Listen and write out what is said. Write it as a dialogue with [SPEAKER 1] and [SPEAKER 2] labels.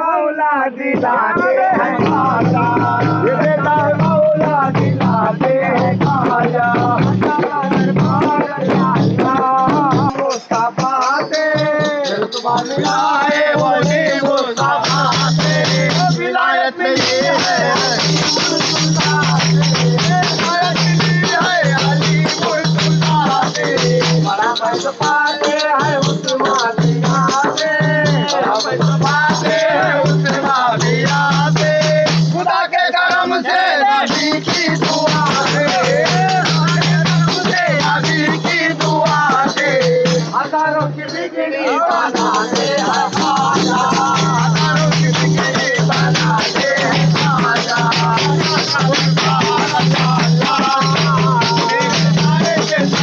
[SPEAKER 1] मौला दिलाते हैं खाजा, ये देता है मौला दिलाते हैं खाजा। मुस्तफा से आए वही मुस्तफा से विलायत में ये है अली मुस्तफा से बड़ा मुस्तफा से है उस्मानिया से बड़ा मुस्तफा से उस्मानिया से खुदा के करम से नबी की दुआ से नबी की दुआ से हजारों की बिगड़ी बनाते हैं।